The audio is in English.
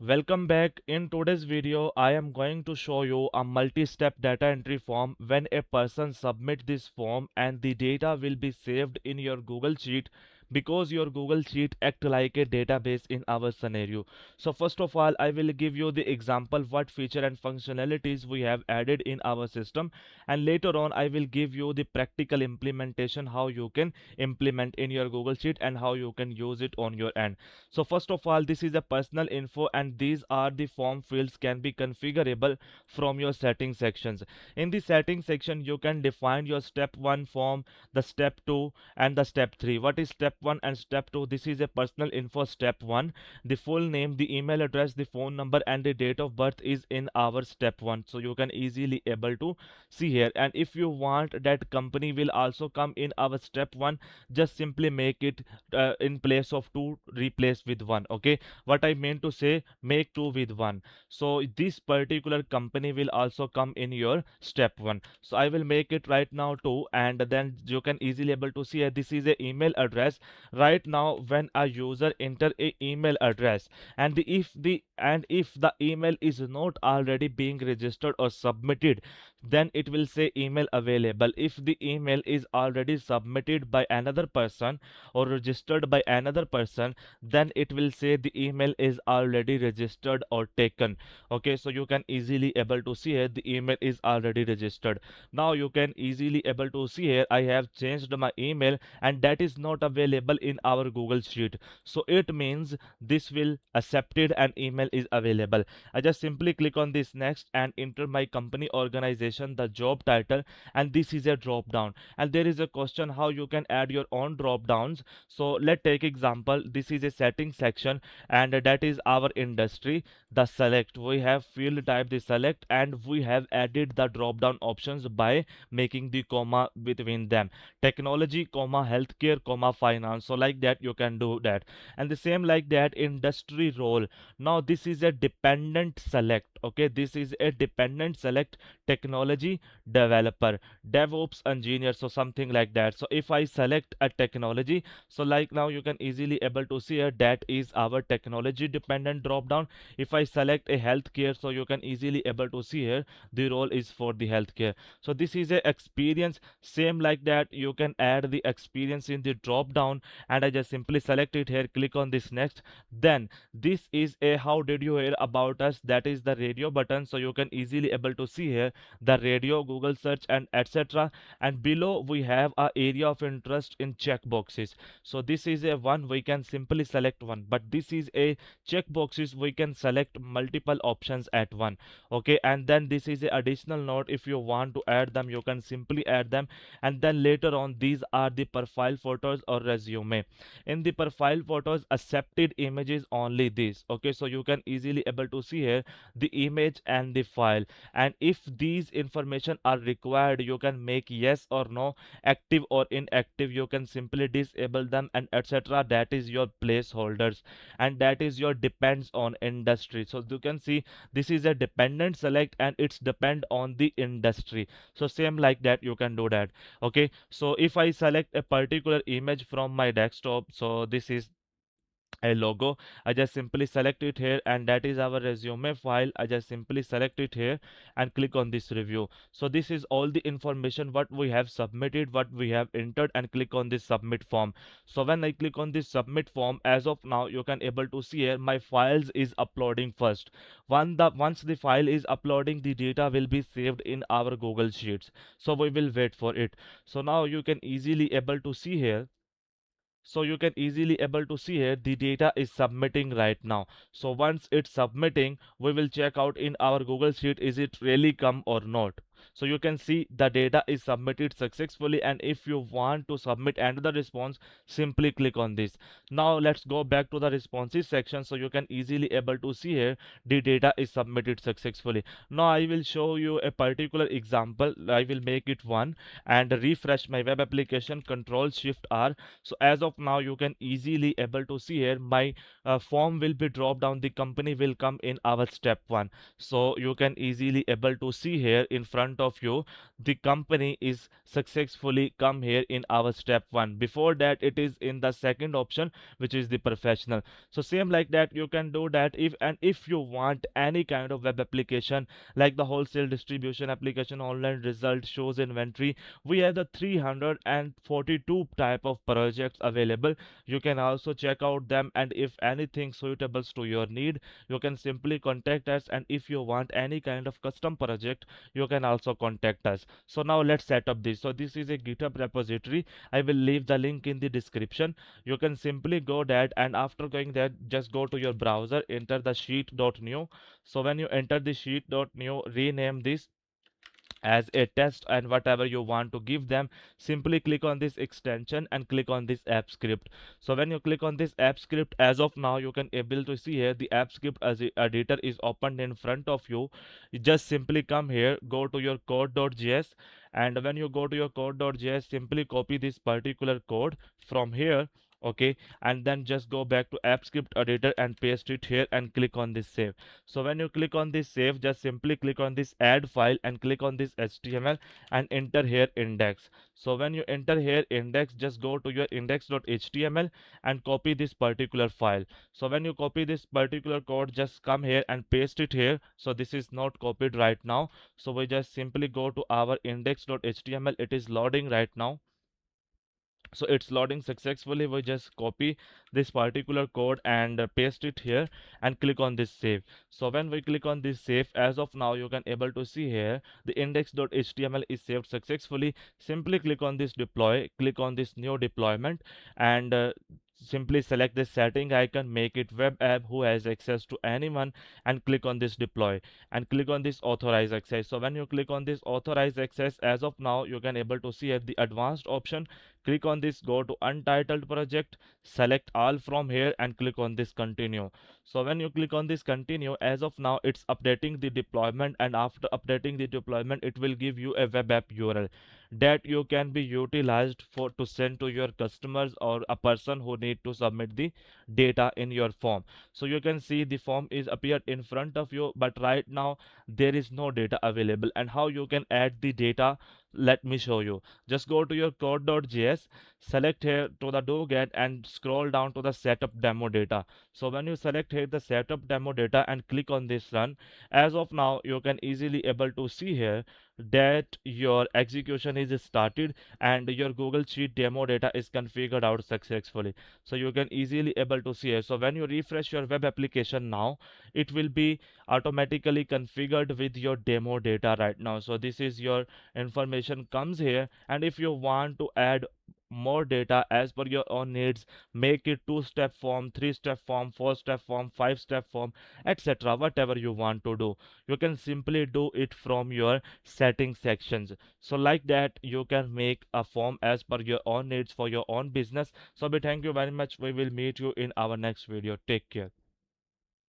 Welcome back. In today's video, I am going to show you a multi-step data entry form. When a person submit this form and the data will be saved in your Google Sheet because your Google Sheet act like a database in our scenario. So first of all, I will give you the example what feature and functionalities we have added in our system, and later on I will give you the practical implementation how you can implement in your Google Sheet and how you can use it on your end. So first of all, this is a personal info and these are the form fields can be configurable from your setting sections. In the setting section, you can define your step 1 form, the step 2 and the step 3. What is step 1 and step 2? This is a personal info step 1. The full name, the email address, the phone number and the date of birth is in our step 1. So you can easily able to see here. And if you want that company will also come in our step 1, just simply make it in place of 2 replace with 1. Okay, what I meant to say, make 2 with 1. So this particular company will also come in your step 1. So I will make it right now 2, and then you can easily able to see this is a email address. Right now when a user enter a email address and if the email is not already being registered or submitted, then it will say email available. If the email is already submitted by another person or registered by another person, then it will say the email is already registered or taken. Okay, so you can easily able to see here the email is already registered. Now you can easily able to see here I have changed my email and that is not available in our Google Sheet. So it means this will accepted and email is available. I just simply click on this next and enter my company, organization, the job title, and this is a drop down. And there is a question how you can add your own drop downs. So let's take example. This is a setting section and that is our industry. The select, we have field type the select and we have added the drop down options by making the comma between them. Technology, comma, healthcare, comma, finance. So like that you can do that. And the same like that industry role. Now this is a dependent select. Okay, this is a dependent select, technology developer, DevOps engineer, so something like that. So if I select a technology, so like now you can easily able to see here that is our technology dependent drop down. If I select a healthcare, so you can easily able to see here the role is for the healthcare. So this is a experience, same like that you can add the experience in the drop down, and I just simply select it here, click on this next. Then this is a how did you hear about us, that is the radio button. So you can easily able to see here the radio, Google search and etc. And below we have a area of interest in checkboxes. So this is a one, we can simply select one, but this is a checkboxes, we can select multiple options at one. Okay, and then this is a additional note, if you want to add them you can simply add them. And then later on these are the profile photos or resume. In the profile photos, accepted images only this. Okay, so you can easily able to see here the image and the file, and if these information are required you can make yes or no, active or inactive, you can simply disable them and etc. That is your placeholders, and that is your depends on industry. So you can see this is a dependent select and it's depend on the industry. So same like that you can do that. Okay, so if I select a particular image from my desktop, so this is a logo, I just simply select it here, and that is our resume file. I just simply select it here and click on this review. So this is all the information what we have submitted, what we have entered, and click on this submit form. So when I click on this submit form, as of now you can able to see here my files is uploading first. Once the file is uploading, the data will be saved in our Google Sheets. So we will wait for it. So now you can easily able to see here, so you can easily able to see here the data is submitting right now. So once it's submitting, we will check out in our Google Sheet is it really come or not. So you can see the data is submitted successfully, and if you want to submit another response, simply click on this. Now let's go back to the responses section. So you can easily able to see here the data is submitted successfully. Now I will show you a particular example. I will make it one and refresh my web application, control shift R. So as of now you can easily able to see here my form will be dropped down, the company will come in our step one. So you can easily able to see here in front of you, the company is successfully come here in our step 1. Before that it is in the second option, which is the professional. So same like that you can do that. If you want any kind of web application like the wholesale distribution application, online result, shows inventory, we have the 342 type of projects available. You can also check out them, and if anything suitable to your need, you can simply contact us. And if you want any kind of custom project, you can also contact us. So now let's set up this. So this is a GitHub repository. I will leave the link in the description. You can simply go that, and after going that, just go to your browser, enter the sheet.new. So when you enter the sheet.new, rename this as a test and whatever you want to give them, simply click on this extension and click on this app script. So when you click on this app script, as of now you can able to see here the app script as a editor is opened in front of you. You just simply come here, go to your code.js, and when you go to your code.js, simply copy this particular code from here. Okay, and then just go back to app script editor and paste it here and click on this save. So when you click on this save, just simply click on this add file and click on this HTML and enter here index. So when you enter here index, just go to your index.html and copy this particular file. So when you copy this particular code, just come here and paste it here. So this is not copied right now, so we just simply go to our index.html. It is loading right now. So it's loading successfully. We just copy this particular code and paste it here and click on this save. So when we click on this save, as of now you can able to see here the index.html is saved successfully. Simply click on this deploy, click on this new deployment, and simply select this setting icon, make it web app who has access to anyone, and click on this deploy and click on this authorize access. So when you click on this authorize access, as of now you can able to see at the advanced option, click on this, go to untitled project, select all from here and click on this continue. So when you click on this continue, as of now it's updating the deployment, and after updating the deployment it will give you a web app URL that you can be utilized for to send to your customers or a person who need to submit the data in your form. So you can see the form is appeared in front of you, but right now there is no data available. And how you can add the data, let me show you. Just go to your code.js, select here to the doget and scroll down to the setup demo data. So when you select here the setup demo data and click on this run, as of now you can easily able to see here that your execution is started and your Google Sheet demo data is configured out successfully. So you can easily able to see it. So when you refresh your web application now, it will be automatically configured with your demo data right now. So this is your information comes here, and if you want to add more data as per your own needs, make it 2-step form, 3-step form, 4-step form, 5-step form, etc. Whatever you want to do, you can simply do it from your setting sections. So like that you can make a form as per your own needs for your own business. So we thank you very much. We will meet you in our next video. Take care.